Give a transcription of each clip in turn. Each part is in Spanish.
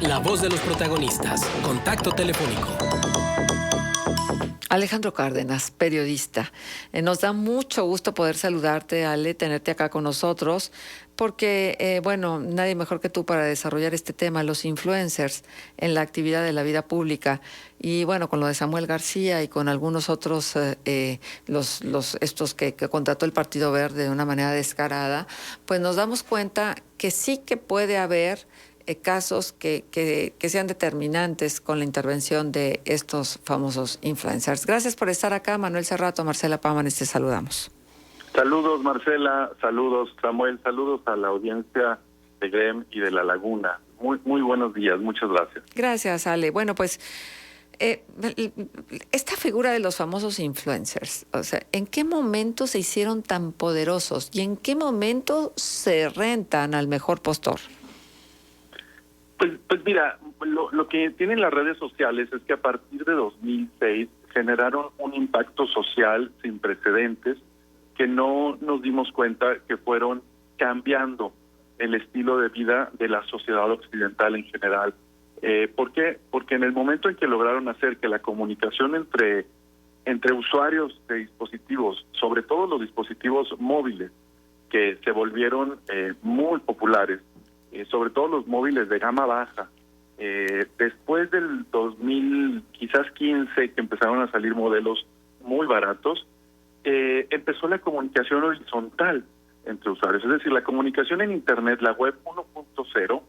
La voz de los protagonistas. Contacto telefónico. Alejandro Cárdenas, periodista. Nos da mucho gusto poder saludarte, Ale, tenerte acá con nosotros, porque, nadie mejor que tú para desarrollar este tema, los influencers en la actividad de la vida pública. Y bueno, con lo de Samuel García y con algunos otros, estos que contrató el Partido Verde de una manera descarada, pues nos damos cuenta que sí que puede haber casos que sean determinantes con la intervención de estos famosos influencers. Gracias por estar acá, Manuel Cerrato, Marcela Pámanes, te saludamos. Saludos, Marcela, saludos, Samuel, saludos a la audiencia de GREM y de La Laguna. Muy buenos días, muchas gracias. Gracias, Ale. Bueno, pues esta figura de los famosos influencers, o sea, ¿en qué momento se hicieron tan poderosos y en qué momento se rentan al mejor postor? Pues mira, lo que tienen las redes sociales es que a partir de 2006 generaron un impacto social sin precedentes que no nos dimos cuenta que fueron cambiando el estilo de vida de la sociedad occidental en general. ¿Por qué? Porque en el momento en que lograron hacer que la comunicación entre usuarios de dispositivos, sobre todo los dispositivos móviles, que se volvieron muy populares, sobre todo los móviles de gama baja, después del 2000, quizás 15, que empezaron a salir modelos muy baratos, empezó la comunicación horizontal entre usuarios. Es decir, la comunicación en Internet, la web 1.0,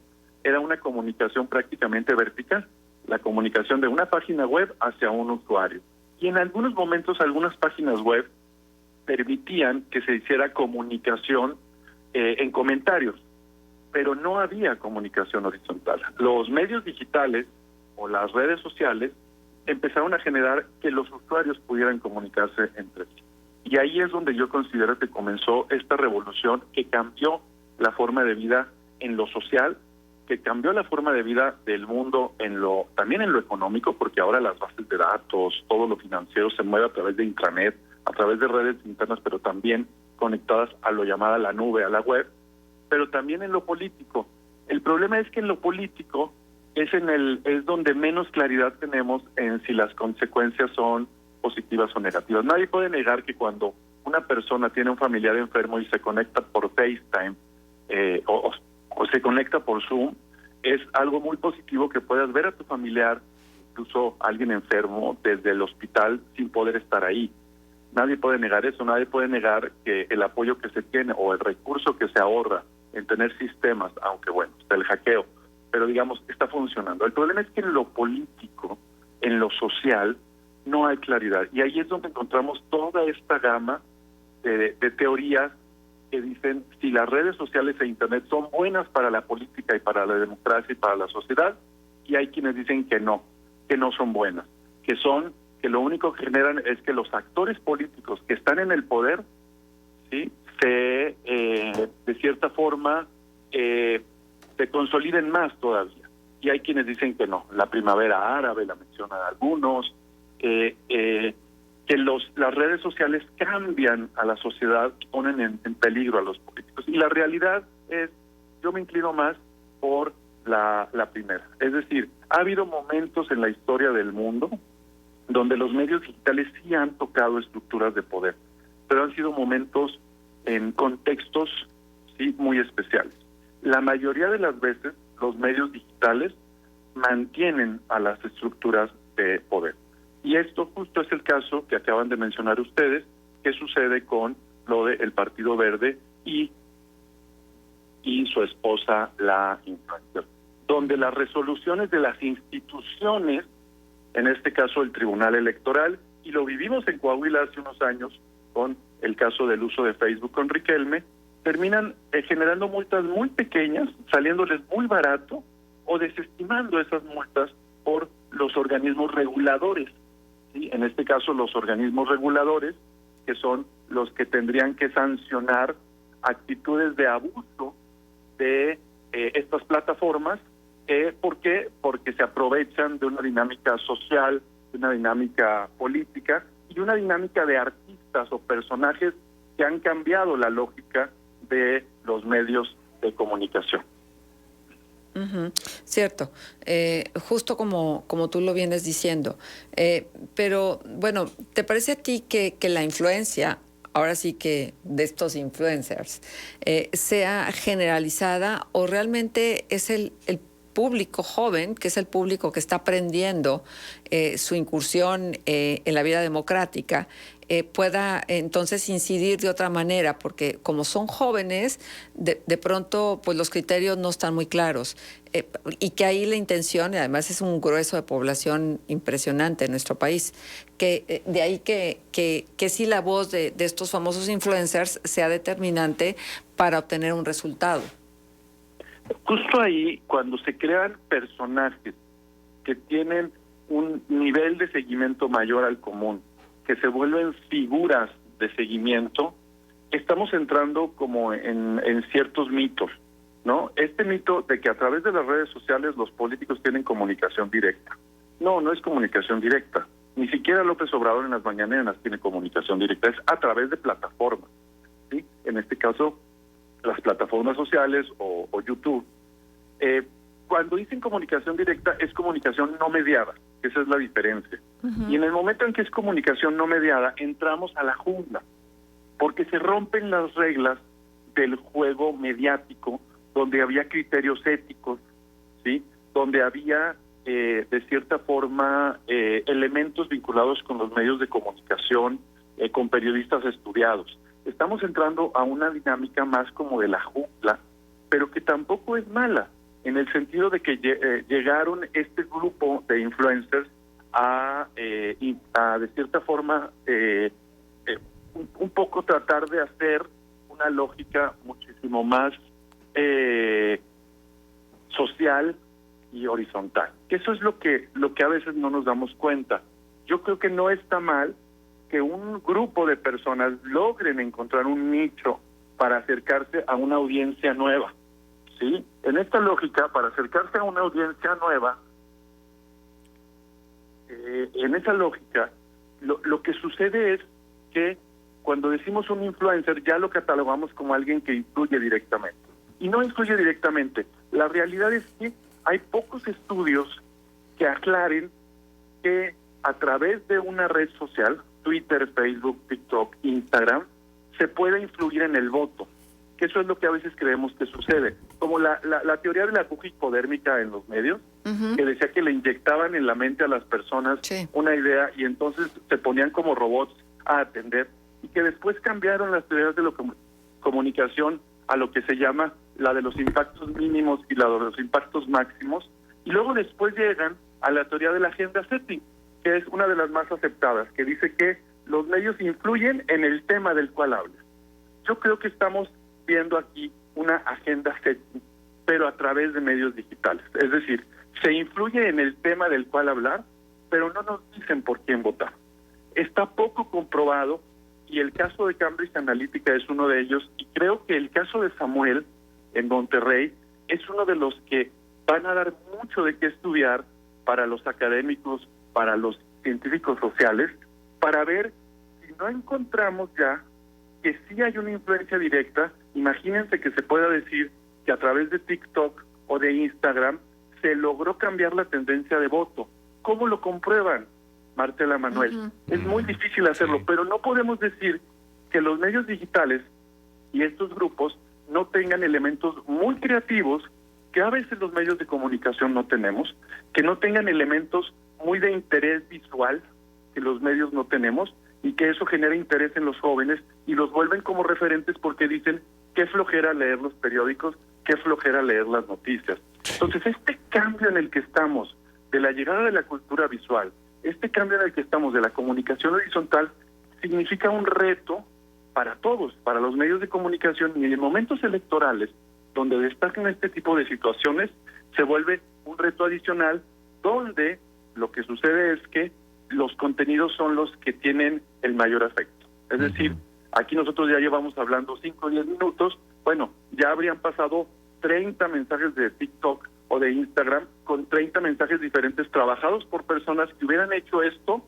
era una comunicación prácticamente vertical, la comunicación de una página web hacia un usuario. Y en algunos momentos, algunas páginas web permitían que se hiciera comunicación en comentarios, pero no había comunicación horizontal. Los medios digitales o las redes sociales empezaron a generar que los usuarios pudieran comunicarse entre sí. Y ahí es donde yo considero que comenzó esta revolución que cambió la forma de vida en lo social, que cambió la forma de vida del mundo también en lo económico, porque ahora las bases de datos, todo lo financiero se mueve a través de intranet, a través de redes internas, pero también conectadas a lo llamada la nube, a la web, pero también en lo político. El problema es que en lo político es donde menos claridad tenemos en si las consecuencias son positivas o negativas. Nadie puede negar que cuando una persona tiene un familiar enfermo y se conecta por FaceTime o se conecta por Zoom, es algo muy positivo que puedas ver a tu familiar, incluso a alguien enfermo, desde el hospital sin poder estar ahí. Nadie puede negar eso, nadie puede negar que el apoyo que se tiene o el recurso que se ahorra en tener sistemas, aunque está el hackeo, pero digamos, está funcionando. El problema es que en lo político, en lo social, no hay claridad. Y ahí es donde encontramos toda esta gama de teorías que dicen si las redes sociales e Internet son buenas para la política y para la democracia y para la sociedad, y hay quienes dicen que no son buenas, que lo único que generan es que los actores políticos que están en el poder, ¿sí?, de cierta forma se consoliden más todavía. Y hay quienes dicen que no. La primavera árabe la mencionan algunos, que las redes sociales cambian a la sociedad, ponen en peligro a los políticos. Y la realidad es, yo me inclino más por la primera. Es decir, ha habido momentos en la historia del mundo donde los medios digitales sí han tocado estructuras de poder, pero han sido momentos en contextos sí muy especiales. La mayoría de las veces los medios digitales mantienen a las estructuras de poder. Y esto justo es el caso que acaban de mencionar ustedes, que sucede con lo del Partido Verde y su esposa, la influencer, donde las resoluciones de las instituciones, en este caso el Tribunal Electoral, y lo vivimos en Coahuila hace unos años con el caso del uso de Facebook con Riquelme, terminan generando multas muy pequeñas, saliéndoles muy barato, o desestimando esas multas por los organismos reguladores. ¿Sí? En este caso, los organismos reguladores, que son los que tendrían que sancionar actitudes de abuso de estas plataformas. ¿Por qué? Porque se aprovechan de una dinámica social, de una dinámica política y una dinámica de artistas o personajes que han cambiado la lógica de los medios de comunicación. Ujú, cierto, justo como tú lo vienes diciendo. Pero bueno, ¿te parece a ti que la influencia, ahora sí que de estos influencers, sea generalizada o realmente es el público joven, que es el público que está aprendiendo su incursión en la vida democrática, pueda entonces incidir de otra manera? Porque como son jóvenes, de pronto pues los criterios no están muy claros. Y que ahí la intención, y además es un grueso de población impresionante en nuestro país, que de ahí que sí la voz de estos famosos influencers sea determinante para obtener un resultado. Justo ahí, cuando se crean personajes que tienen un nivel de seguimiento mayor al común, que se vuelven figuras de seguimiento, estamos entrando como en ciertos mitos, ¿no? Este mito de que a través de las redes sociales los políticos tienen comunicación directa. No, no es comunicación directa. Ni siquiera López Obrador en las mañaneras tiene comunicación directa, es a través de plataformas, ¿sí? En este caso, las plataformas sociales o YouTube. Cuando dicen comunicación directa, es comunicación no mediada, esa es la diferencia. Uh-huh. Y en el momento en que es comunicación no mediada, entramos a la jungla, porque se rompen las reglas del juego mediático, donde había criterios éticos, ¿sí? Donde había, de cierta forma, elementos vinculados con los medios de comunicación, con periodistas estudiados. Estamos entrando a una dinámica más como de la jungla, pero que tampoco es mala, en el sentido de que llegaron este grupo de influencers a de cierta forma, un poco tratar de hacer una lógica muchísimo más social y horizontal. Eso es lo que a veces no nos damos cuenta. Yo creo que no está mal que un grupo de personas logren encontrar un nicho para acercarse a una audiencia nueva, ¿sí? En esta lógica, para acercarse a una audiencia nueva, en esa lógica, lo que sucede es que cuando decimos un influencer ya lo catalogamos como alguien que influye directamente. Y no influye directamente. La realidad es que hay pocos estudios que aclaren que a través de una red social, Twitter, Facebook, TikTok, Instagram, se puede influir en el voto. Que eso es lo que a veces creemos que sucede. Como la teoría de la aguja hipodérmica en los medios, uh-huh, que decía que le inyectaban en la mente a las personas, sí, una idea y entonces se ponían como robots a atender, y que después cambiaron las teorías de la comunicación a lo que se llama la de los impactos mínimos y la de los impactos máximos, y luego después llegan a la teoría de la agenda setting, que es una de las más aceptadas, que dice que los medios influyen en el tema del cual hablan. Yo creo que estamos viendo aquí una agenda setting, pero a través de medios digitales. Es decir, se influye en el tema del cual hablar, pero no nos dicen por quién votar. Está poco comprobado, y el caso de Cambridge Analytica es uno de ellos, y creo que el caso de Samuel en Monterrey es uno de los que van a dar mucho de qué estudiar para los académicos, para los científicos sociales, para ver si no encontramos ya que sí hay una influencia directa. Imagínense que se pueda decir que a través de TikTok o de Instagram se logró cambiar la tendencia de voto. ¿Cómo lo comprueban, Marcela, Manuel? Uh-huh. Es muy difícil hacerlo, sí, pero no podemos decir que los medios digitales y estos grupos no tengan elementos muy creativos que a veces los medios de comunicación no tenemos, que no tengan elementos muy de interés visual que los medios no tenemos, y que eso genera interés en los jóvenes y los vuelven como referentes porque dicen qué flojera leer los periódicos, qué flojera leer las noticias. Entonces, este cambio en el que estamos de la llegada de la cultura visual, este cambio en el que estamos de la comunicación horizontal, significa un reto para todos, para los medios de comunicación, y en momentos electorales donde destacan este tipo de situaciones, se vuelve un reto adicional, donde lo que sucede es que los contenidos son los que tienen el mayor efecto. Es decir, aquí nosotros ya llevamos hablando 5 o 10 minutos, bueno, ya habrían pasado 30 mensajes de TikTok o de Instagram con 30 mensajes diferentes trabajados por personas que hubieran hecho esto,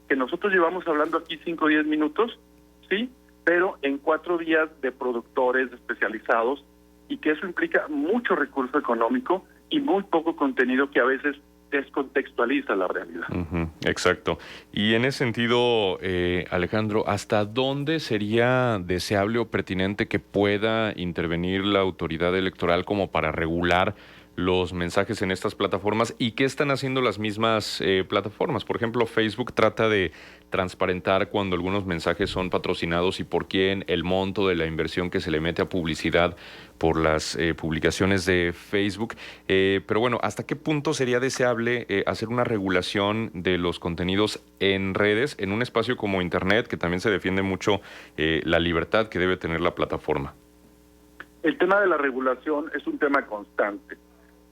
que nosotros llevamos hablando aquí 5 o 10 minutos, ¿sí? Pero en 4 días de productores especializados, y que eso implica mucho recurso económico y muy poco contenido que a veces descontextualiza la realidad. Exacto. Y en ese sentido, Alejandro, ¿hasta dónde sería deseable o pertinente que pueda intervenir la autoridad electoral como para regular los mensajes en estas plataformas? ¿Y qué están haciendo las mismas plataformas? Por ejemplo, Facebook trata de transparentar cuando algunos mensajes son patrocinados y por quién, el monto de la inversión que se le mete a publicidad por las publicaciones de Facebook. Pero bueno, ¿hasta qué punto sería deseable hacer una regulación de los contenidos en redes, en un espacio como Internet, que también se defiende mucho la libertad que debe tener la plataforma? El tema de la regulación es un tema constante.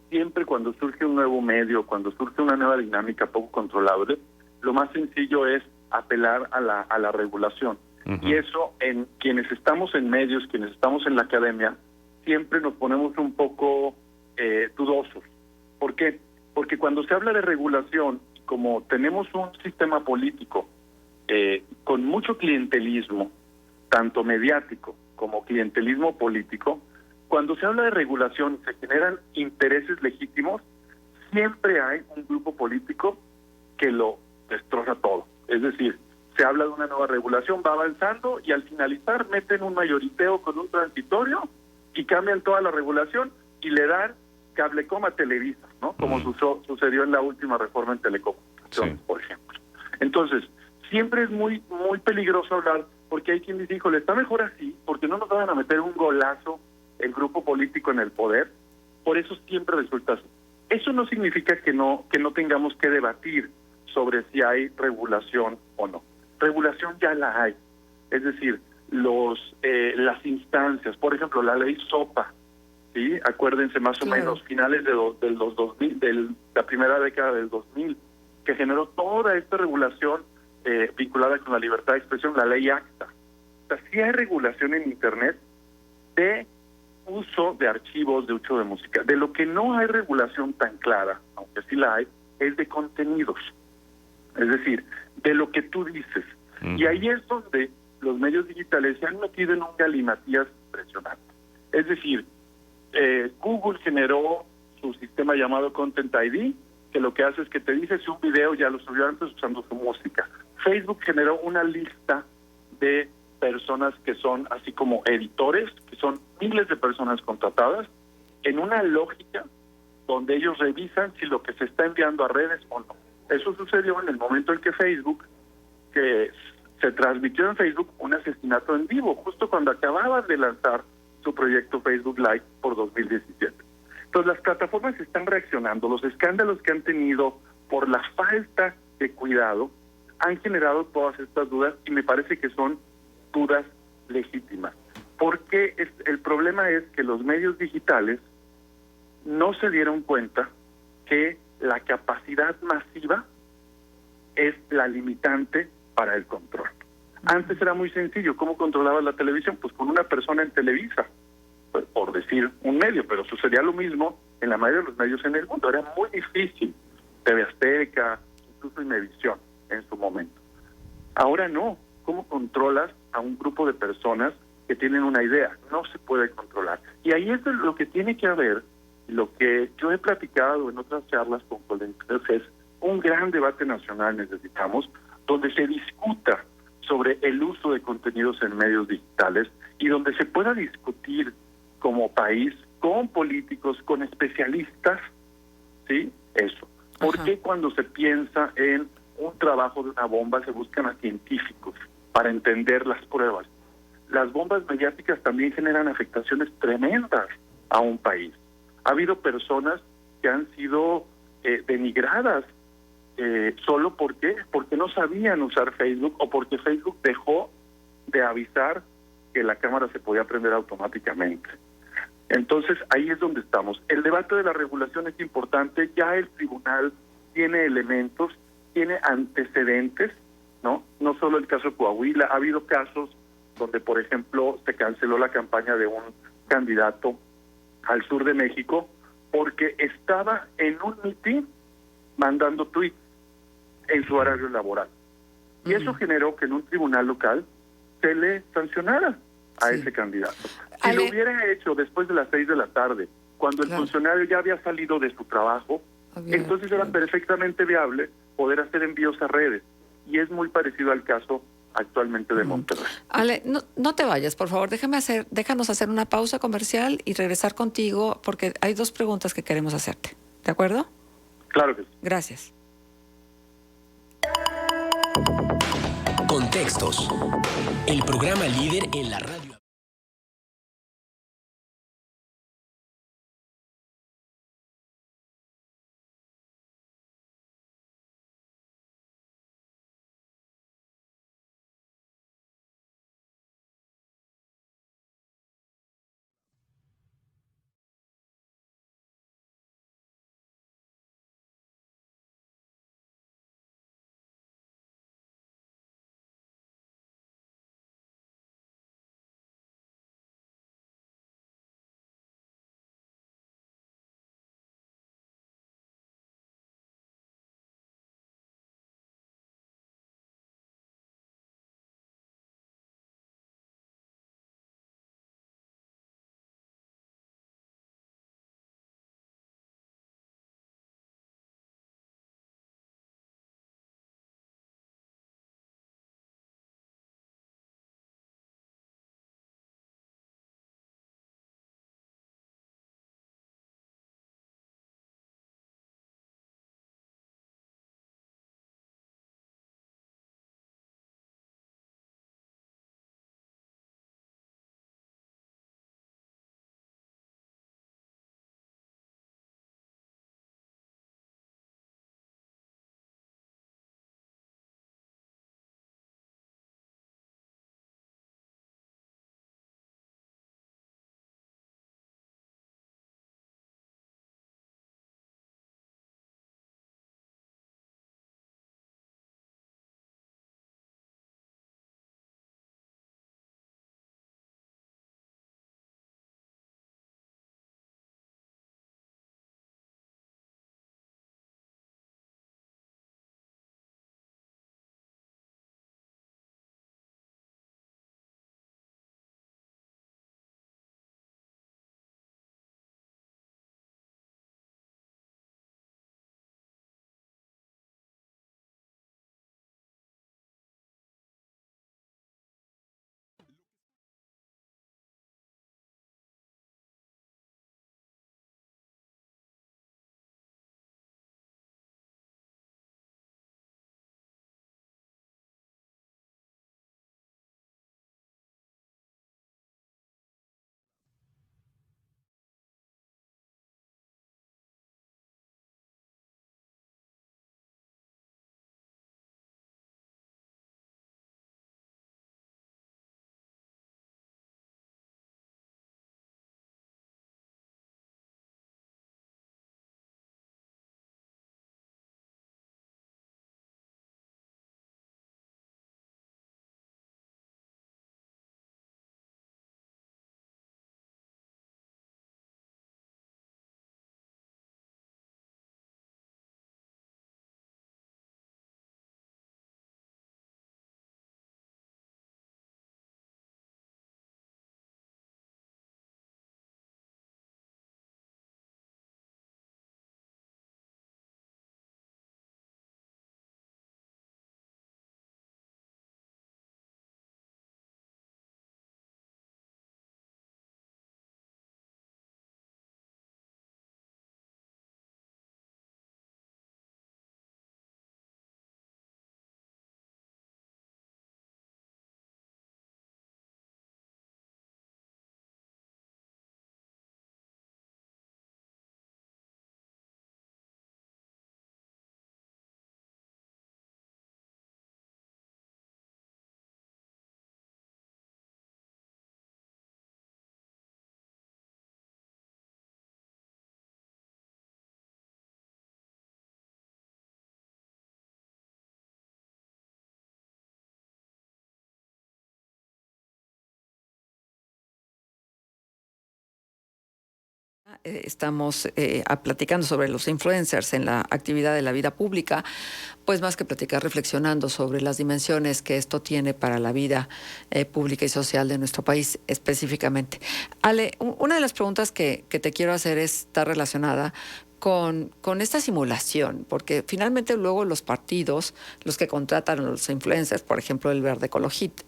Siempre cuando surge un nuevo medio, cuando surge una nueva dinámica poco controlable, lo más sencillo es apelar a la regulación. Y eso, en quienes estamos en medios, quienes estamos en la academia, siempre nos ponemos un poco dudosos. ¿Por qué? Porque cuando se habla de regulación, como tenemos un sistema político con mucho clientelismo, tanto mediático como clientelismo político, cuando se habla de regulación se generan intereses legítimos, siempre hay un grupo político que lo destroza todo. Es decir, se habla de una nueva regulación, va avanzando y al finalizar meten un mayoriteo con un transitorio y cambian toda la regulación y le dan Cablecom a Televisa, ¿no? Como sucedió en la última reforma en telecomunicaciones, por ejemplo. Entonces, siempre es muy peligroso hablar, porque hay quien dice, híjole, está mejor así, porque no nos van a meter un golazo el grupo político en el poder. Por eso siempre resulta así. Eso no significa que no tengamos que debatir sobre si hay regulación o no. Regulación ya la hay. Es decir, las instancias, por ejemplo, la ley SOPA, ¿sí? Acuérdense más o menos, finales de los 2000, de la primera década del 2000, que generó toda esta regulación vinculada con la libertad de expresión, la ley ACTA. O sea, sí hay regulación en Internet de uso de archivos, de uso de música. De lo que no hay regulación tan clara, aunque sí la hay, es de contenidos. Es decir, de lo que tú dices. Y ahí es donde los medios digitales se han metido en un galimatías impresionante. Es decir, Google generó su sistema llamado Content ID, que lo que hace es que te dice si un video ya lo subió antes usando su música. Facebook generó una lista de personas que son así como editores, que son miles de personas contratadas, en una lógica donde ellos revisan si lo que se está enviando a redes o no. Eso sucedió en el momento en que Facebook, que se transmitió en Facebook un asesinato en vivo, justo cuando acababan de lanzar su proyecto Facebook Live por 2017. Entonces las plataformas están reaccionando, los escándalos que han tenido por la falta de cuidado han generado todas estas dudas y me parece que son dudas legítimas. Porque el problema es que los medios digitales no se dieron cuenta que la capacidad masiva es la limitante para el control. Antes era muy sencillo. ¿Cómo controlabas la televisión? Pues con una persona en Televisa, pues, por decir un medio, pero sucedía lo mismo en la mayoría de los medios en el mundo. Era muy difícil. TV Azteca, incluso Imevisión en su momento. Ahora no. ¿Cómo controlas a un grupo de personas que tienen una idea? No se puede controlar. Y ahí es lo que tiene que haber, lo que yo he platicado en otras charlas con colegas, es un gran debate nacional necesitamos, donde se discuta sobre el uso de contenidos en medios digitales y donde se pueda discutir como país, con políticos, con especialistas, ¿sí? Eso. ¿Por qué cuando se piensa en un trabajo de una bomba se buscan a científicos para entender las pruebas? Las bombas mediáticas también generan afectaciones tremendas a un país. Ha habido personas que han sido denigradas solo porque no sabían usar Facebook o porque Facebook dejó de avisar que la cámara se podía prender automáticamente. Entonces ahí es donde estamos. El debate de la regulación es importante. Ya el tribunal tiene elementos, tiene antecedentes, ¿no? No solo el caso de Coahuila, ha habido casos donde, por ejemplo, se canceló la campaña de un candidato al sur de México porque estaba en un mitin mandando tweets en su horario laboral. Y eso generó que en un tribunal local se le sancionara a ese candidato. Si lo hubiera hecho después de las 6 de la tarde cuando el Claro. funcionario ya había salido de su trabajo, Abierto. entonces era perfectamente viable poder hacer envíos a redes. Y es muy parecido al caso actualmente de Monterrey. Ale, no te vayas, por favor. Déjanos hacer una pausa comercial y regresar contigo porque hay 2 preguntas que queremos hacerte. ¿De acuerdo? Claro que sí. Gracias. Contextos. El programa líder en la radio. estamos platicando sobre los influencers en la actividad de la vida pública, pues más que platicar, reflexionando sobre las dimensiones que esto tiene para la vida pública y social de nuestro país específicamente. Ale, una de las preguntas que te quiero hacer está relacionada con esta simulación, porque finalmente luego los partidos, los que contratan a los influencers, por ejemplo el Verde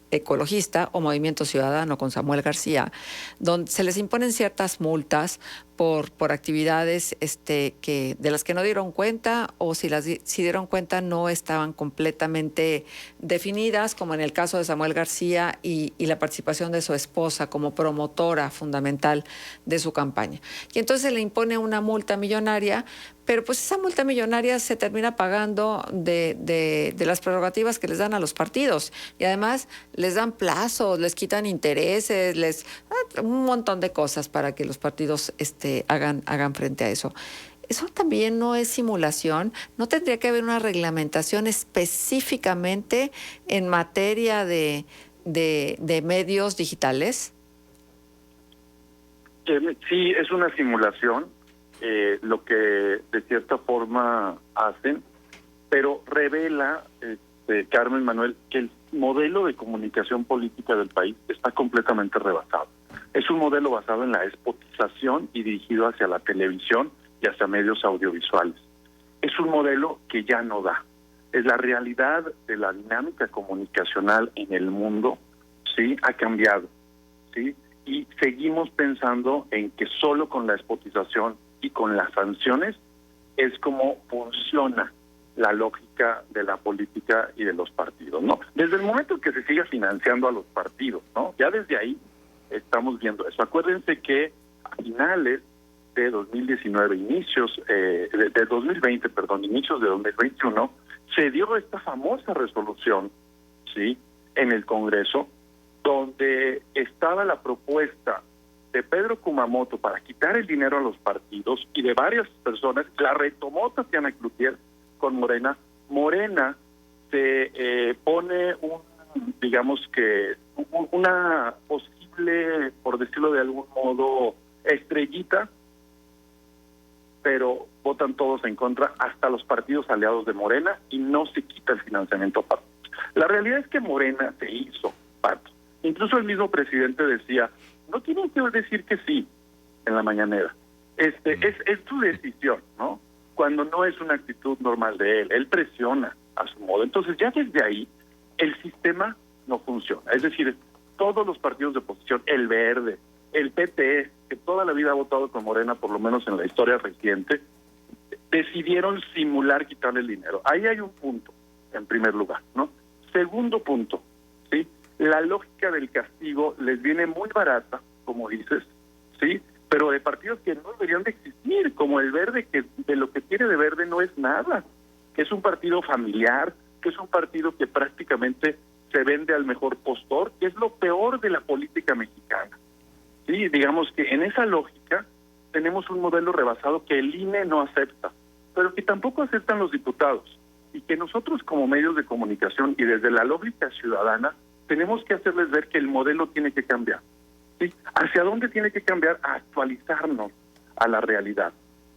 Ecologista o Movimiento Ciudadano con Samuel García, donde se les imponen ciertas multas por actividades que de las que no dieron cuenta, o si dieron cuenta no estaban completamente definidas, como en el caso de Samuel García y la participación de su esposa como promotora fundamental de su campaña. Y entonces se le impone una multa millonaria, pero pues esa multa millonaria se termina pagando de las prerrogativas que les dan a los partidos, y además les dan plazos, les quitan intereses, un montón de cosas para que los partidos hagan frente a eso. ¿Eso también no es simulación? ¿No tendría que haber una reglamentación específicamente en materia de medios digitales? Sí, es una simulación, lo que de cierta forma hacen, pero revela, Carmen, Manuel, que el modelo de comunicación política del país está completamente rebasado. Es un modelo basado en la despotización y dirigido hacia la televisión y hacia medios audiovisuales. Es un modelo que ya no da. Es la realidad de la dinámica comunicacional en el mundo, sí, ha cambiado, sí, y seguimos pensando en que solo con la despotización y con las sanciones es como funciona la lógica de la política y de los partidos, ¿no? Desde el momento en que se siga financiando a los partidos, ¿no? Ya desde ahí estamos viendo eso. Acuérdense que a finales de 2019, inicios de 2020, perdón, inicios de 2021, se dio esta famosa resolución, ¿sí?, en el Congreso, donde estaba la propuesta de Pedro Kumamoto para quitar el dinero a los partidos y de varias personas. La retomó Tatiana Cloutier con Morena. Morena se pone una posible, por decirlo de algún modo, estrellita, pero votan todos en contra, hasta los partidos aliados de Morena, y no se quita el financiamiento a partidos. La realidad es que Morena se hizo parte. Incluso el mismo presidente decía, no tienen que decir que sí en la mañanera. Es tu decisión, ¿no? Cuando no es una actitud normal de él presiona a su modo. Entonces ya desde ahí el sistema no funciona. Es decir, todos los partidos de oposición, el Verde, el PT, que toda la vida ha votado con Morena, por lo menos en la historia reciente, decidieron simular quitarle el dinero. Ahí hay un punto, en primer lugar, ¿no? Segundo punto, ¿sí? La lógica del castigo les viene muy barata, como dices, ¿sí? Pero de partidos que no deberían de existir, como el Verde, que de lo que tiene de Verde no es nada, que es un partido familiar, que es un partido que prácticamente se vende al mejor postor, que es lo peor de la política mexicana. Sí, digamos que en esa lógica tenemos un modelo rebasado que el INE no acepta, pero que tampoco aceptan los diputados, y que nosotros como medios de comunicación y desde la lógica ciudadana tenemos que hacerles ver que el modelo tiene que cambiar. ¿Sí? ¿Hacia dónde tiene que cambiar? A actualizarnos a la realidad.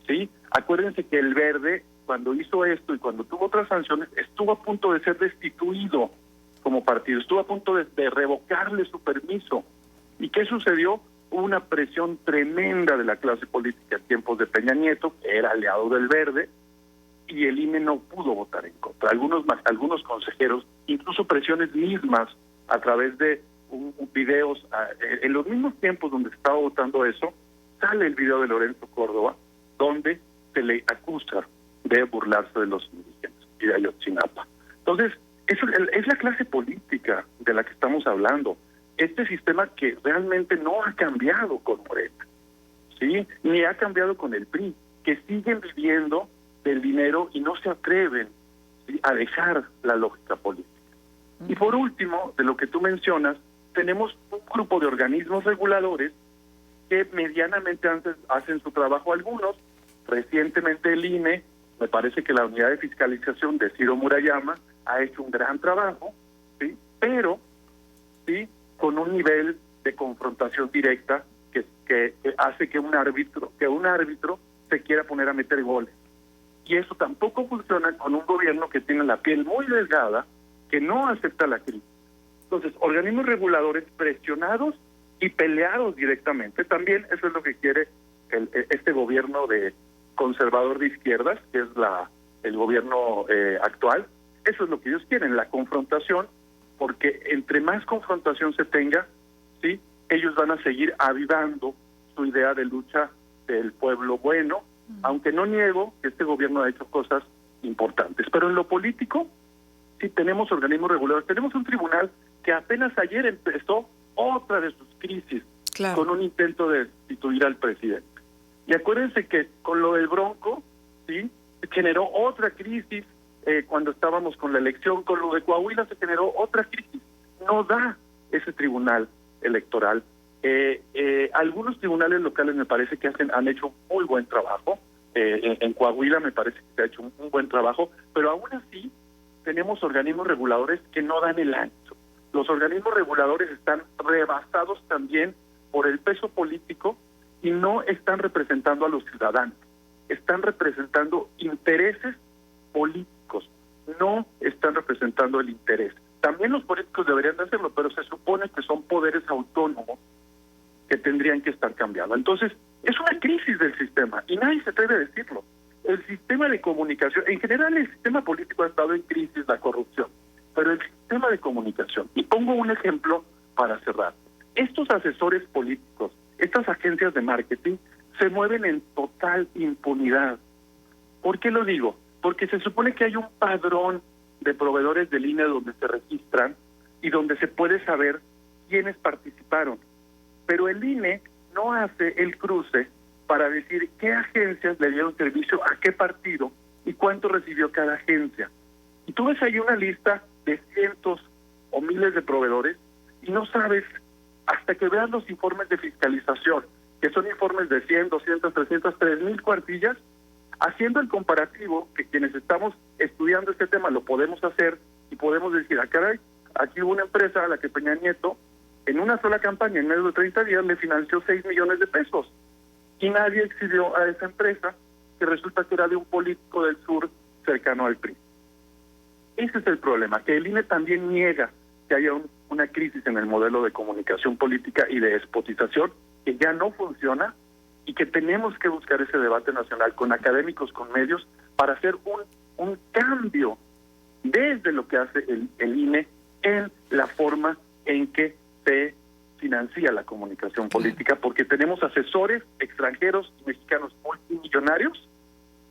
¿Sí? Acuérdense que el Verde, cuando hizo esto y cuando tuvo otras sanciones, estuvo a punto de ser destituido como partido, estuvo a punto de revocarle su permiso. ¿Y qué sucedió? Hubo una presión tremenda de la clase política en tiempos de Peña Nieto, que era aliado del Verde, y el INE no pudo votar en contra. Algunos consejeros, incluso presiones mismas a través de videos, en los mismos tiempos donde se estaba votando eso, sale el video de Lorenzo Córdoba, donde se le acusa de burlarse de los indígenas y de Ayotzinapa. Entonces, eso es la clase política de la que estamos hablando. Este sistema que realmente no ha cambiado con Morena, ¿sí? Ni ha cambiado con el PRI, que siguen viviendo del dinero y no se atreven, ¿sí?, a dejar la lógica política. Y por último, de lo que tú mencionas, tenemos un grupo de organismos reguladores que medianamente hacen su trabajo. Algunos, recientemente el INE, me parece que la unidad de fiscalización de Ciro Murayama ha hecho un gran trabajo, ¿sí?, pero sí, con un nivel de confrontación directa que que hace que un árbitro se quiera poner a meter goles. Y eso tampoco funciona con un gobierno que tiene la piel muy delgada, que no acepta la crisis. Entonces, organismos reguladores presionados y peleados directamente. También eso es lo que quiere este gobierno de conservador de izquierdas, que es el gobierno actual. Eso es lo que ellos quieren, la confrontación, porque entre más confrontación se tenga, ¿sí?, ellos van a seguir avivando su idea de lucha del pueblo bueno, aunque no niego que este gobierno ha hecho cosas importantes. Pero en lo político, sí tenemos organismos reguladores. Tenemos un tribunal que apenas ayer empezó otra de sus crisis, Claro. con un intento de destituir al presidente. Y acuérdense que con lo del Bronco, ¿sí?, generó otra crisis cuando estábamos con la elección. Con lo de Coahuila se generó otra crisis. No da ese tribunal electoral. Algunos tribunales locales me parece que han hecho un muy buen trabajo. En Coahuila me parece que se ha hecho un buen trabajo, pero aún así tenemos organismos reguladores que no dan el ancho. Los organismos reguladores están rebasados también por el peso político y no están representando a los ciudadanos. Están representando intereses políticos, no están representando el interés. También los políticos deberían de hacerlo, pero se supone que son poderes autónomos que tendrían que estar cambiados. Entonces, es una crisis del sistema y nadie se atreve a decirlo. El sistema de comunicación, en general el sistema político ha estado en crisis, la corrupción, pero el sistema de comunicación, y pongo un ejemplo para cerrar. Estos asesores políticos, estas agencias de marketing, se mueven en total impunidad. ¿Por qué lo digo? Porque se supone que hay un padrón de proveedores de línea donde se registran y donde se puede saber quiénes participaron. Pero el INE no hace el cruce para decir qué agencias le dieron servicio a qué partido y cuánto recibió cada agencia. Y tú ves ahí una lista de cientos o miles de proveedores y no sabes hasta que veas los informes de fiscalización, que son informes de 100, 200, 300, 3,000 cuartillas, haciendo el comparativo, que quienes estamos estudiando este tema lo podemos hacer y podemos decir, caray, aquí hubo una empresa a la que Peña Nieto, en una sola campaña, en menos de 30 días, le financió 6 millones de pesos. Y nadie exhibió a esa empresa, que resulta que era de un político del sur cercano al PRI. Ese es el problema, que el INE también niega que haya una crisis en el modelo de comunicación política y de despotización, que ya no funciona, y que tenemos que buscar ese debate nacional con académicos, con medios, para hacer un cambio desde lo que hace el INE en la forma en que se financia la comunicación política, porque tenemos asesores extranjeros y mexicanos multimillonarios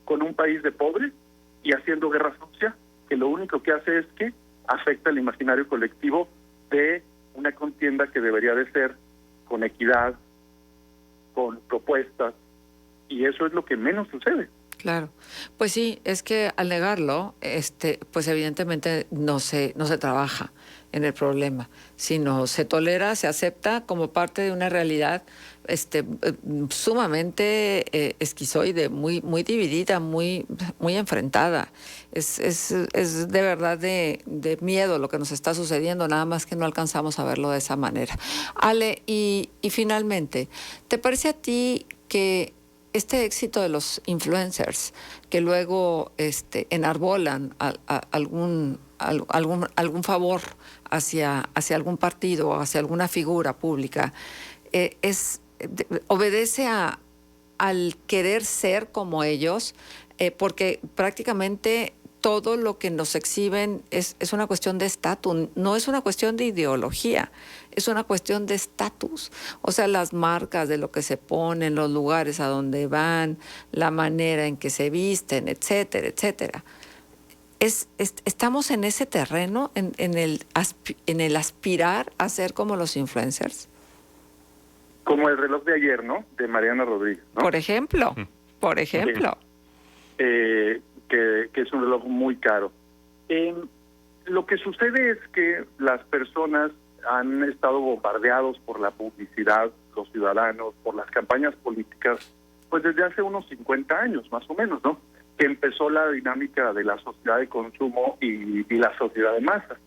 con un país de pobres y haciendo guerra sucia, que lo único que hace es que afecta el imaginario colectivo de una contienda que debería de ser con equidad, con propuestas, y eso es lo que menos sucede. Claro, pues sí, es que al negarlo, pues evidentemente no se trabaja en el problema, sino se tolera, se acepta como parte de una realidad sumamente esquizoide, muy dividida, muy enfrentada. Es de verdad de miedo lo que nos está sucediendo, nada más que no alcanzamos a verlo de esa manera. Ale, y finalmente, ¿te parece a ti que este éxito de los influencers que luego enarbolan algún favor hacia algún partido o hacia alguna figura pública obedece al querer ser como ellos, porque prácticamente todo lo que nos exhiben es una cuestión de estatus, no es una cuestión de ideología, es una cuestión de estatus. O sea, las marcas de lo que se ponen, los lugares a donde van, la manera en que se visten, etcétera, etcétera. Estamos en ese terreno, en el aspirar a ser como los influencers. Como el reloj de ayer, ¿no? De Mariana Rodríguez, ¿no? Por ejemplo. Que es un reloj muy caro. Lo que sucede es que las personas han estado bombardeados por la publicidad, los ciudadanos, por las campañas políticas, pues desde hace unos 50 años, más o menos, ¿no? Que empezó la dinámica de la sociedad de consumo y la sociedad de masas.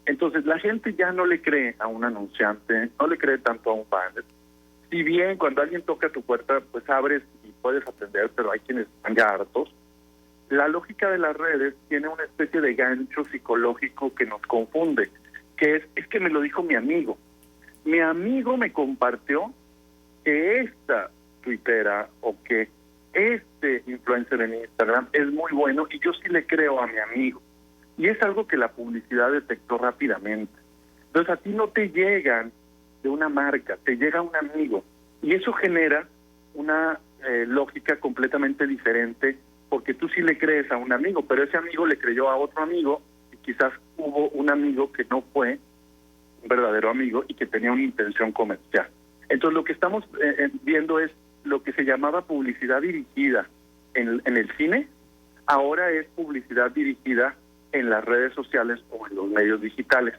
Entonces la gente ya no le cree a un anunciante, no le cree tanto a un banner. si bien cuando alguien toca tu puerta, pues abres y puedes atender, pero hay quienes están ya hartos, la lógica de las redes tiene una especie de gancho psicológico que nos confunde, que es que me lo dijo mi amigo. Mi amigo me compartió que esta tuitera o que este influencer en Instagram es muy bueno y yo sí le creo a mi amigo. Y es algo que la publicidad detectó rápidamente. Entonces a ti no te llegan de una marca, te llega un amigo. Y eso genera una lógica completamente diferente, porque tú sí le crees a un amigo, pero ese amigo le creyó a otro amigo y quizás hubo un amigo que no fue un verdadero amigo y que tenía una intención comercial. Entonces lo que estamos viendo es lo que se llamaba publicidad dirigida en el cine, ahora es publicidad dirigida en las redes sociales o en los medios digitales.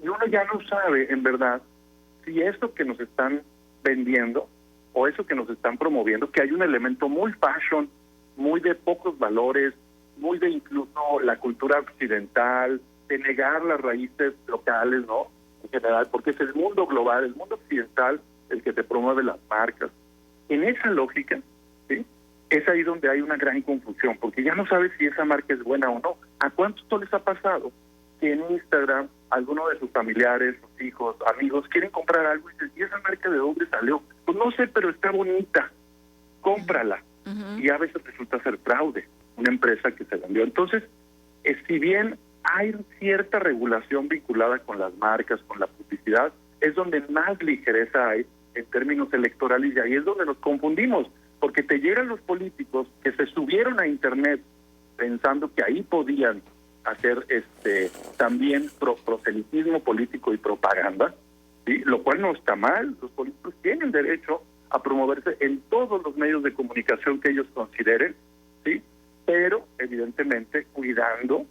Y uno ya no sabe, en verdad, si esto que nos están vendiendo o eso que nos están promoviendo, que hay un elemento muy fashion, muy de pocos valores, muy de incluso la cultura occidental, de negar las raíces locales, ¿no? En general, porque es el mundo global, el mundo occidental, el que te promueve las marcas. En esa lógica, ¿sí?, es ahí donde hay una gran confusión, porque ya no sabes si esa marca es buena o no. ¿A cuántos les ha pasado que en Instagram alguno de sus familiares, sus hijos, amigos quieren comprar algo y dicen, ¿y esa marca de dónde salió? Pues no sé, pero está bonita, cómprala. Y a veces resulta ser fraude, una empresa que se vendió. Entonces, si bien hay cierta regulación vinculada con las marcas, con la publicidad, es donde más ligereza hay en términos electorales y ahí es donde nos confundimos, porque te llegan los políticos que se subieron a Internet pensando que ahí podían hacer también proselitismo político y propaganda, ¿sí?, lo cual no está mal. Los políticos tienen derecho a promoverse en todos los medios de comunicación que ellos consideren, ¿sí?, pero evidentemente cuidando,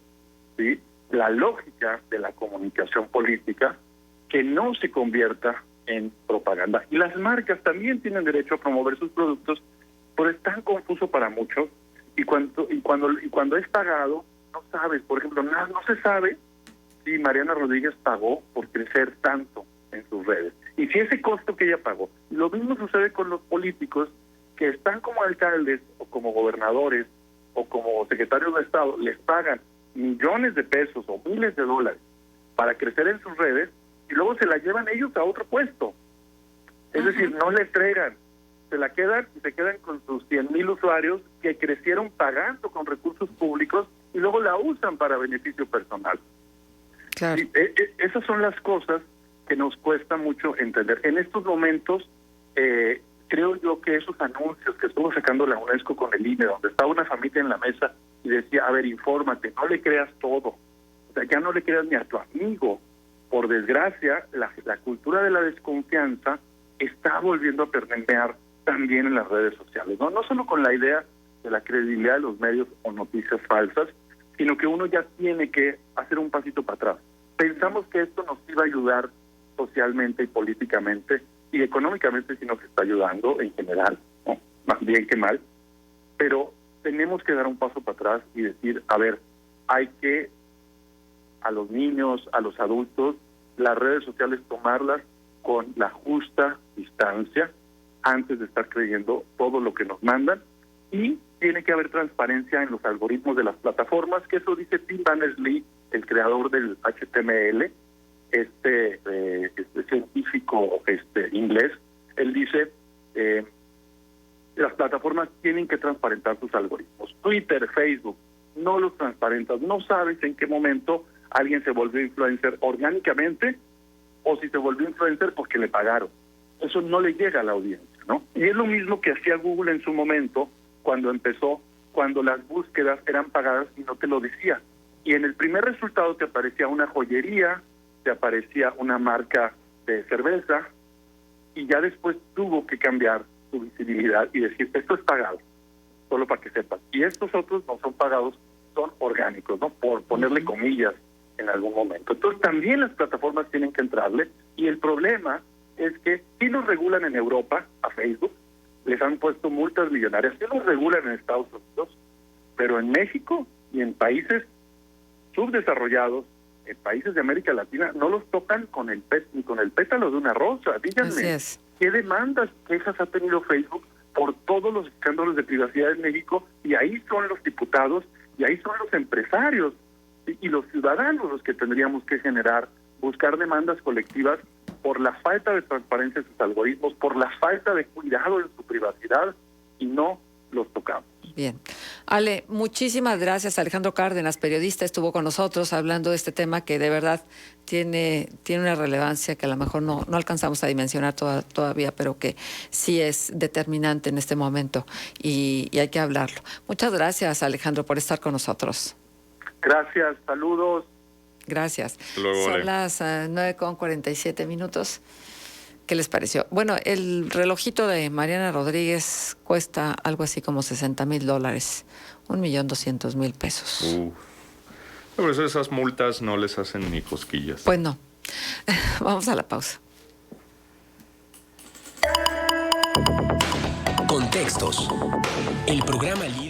¿sí?, la lógica de la comunicación política, que no se convierta en propaganda. Y las marcas también tienen derecho a promover sus productos, pero es tan confuso para muchos, y cuando es pagado, no sabes. Por ejemplo, no se sabe si Mariana Rodríguez pagó por crecer tanto en sus redes, y si ese costo que ella pagó. Lo mismo sucede con los políticos que están como alcaldes o como gobernadores o como secretarios de Estado, les pagan millones de pesos o miles de dólares para crecer en sus redes y luego se la llevan ellos a otro puesto. Es decir, no le entregan, se la quedan y se quedan con sus 100,000 usuarios que crecieron pagando con recursos públicos y luego la usan para beneficio personal. Claro. Sí, esas son las cosas que nos cuesta mucho entender. En estos momentos, creo yo que esos anuncios que estuvo sacando la UNESCO con el INE, donde estaba una familia en la mesa y decía, a ver, infórmate, no le creas todo, o sea, ya no le creas ni a tu amigo. Por desgracia, la cultura de la desconfianza está volviendo a permear también en las redes sociales, ¿no? No solo con la idea de la credibilidad de los medios o noticias falsas, sino que uno ya tiene que hacer un pasito para atrás. Pensamos que esto nos iba a ayudar socialmente y políticamente, y económicamente sí nos está ayudando en general, ¿no?, más bien que mal, pero tenemos que dar un paso para atrás y decir, a ver, hay que a los niños, a los adultos, las redes sociales tomarlas con la justa distancia antes de estar creyendo todo lo que nos mandan, y tiene que haber transparencia en los algoritmos de las plataformas, que eso dice Tim Berners-Lee, el creador del HTML, este científico inglés. Él dice, las plataformas tienen que transparentar sus algoritmos. Twitter, Facebook, no los transparentas, no sabes en qué momento alguien se volvió influencer orgánicamente o si se volvió influencer porque le pagaron. Eso no le llega a la audiencia, ¿no? Y es lo mismo que hacía Google en su momento cuando empezó, cuando las búsquedas eran pagadas y no te lo decía. Y en el primer resultado te aparecía una joyería, te aparecía una marca de cerveza, y ya después tuvo que cambiar su visibilidad y decir, esto es pagado, solo para que sepas. Y estos otros no son pagados, son orgánicos, ¿no? Por ponerle comillas en algún momento. Entonces también las plataformas tienen que entrarle, y el problema es que si los regulan en Europa, a Facebook, les han puesto multas millonarias, sí los regulan en Estados Unidos, pero en México y en países subdesarrollados, países de América Latina no los tocan ni con el pétalo de una rosa. Así Díganme, es. ¿qué demandas, quejas ha tenido Facebook por todos los escándalos de privacidad en México? Y ahí son los diputados, y ahí son los empresarios y los ciudadanos los que tendríamos que buscar demandas colectivas por la falta de transparencia en sus algoritmos, por la falta de cuidado en su privacidad, y no los tocamos. Bien. Ale, muchísimas gracias. Alejandro Cárdenas, periodista, estuvo con nosotros hablando de este tema que de verdad tiene una relevancia que a lo mejor no alcanzamos a dimensionar todavía, pero que sí es determinante en este momento y hay que hablarlo. Muchas gracias, Alejandro, por estar con nosotros. Gracias, saludos. Gracias. Luego, Son las 9:47. ¿Qué les pareció? Bueno, el relojito de Mariana Rodríguez cuesta algo así como $60,000, $1,200,000. Pero esas multas no les hacen ni cosquillas. Pues no. Vamos a la pausa. Contextos. El programa líder.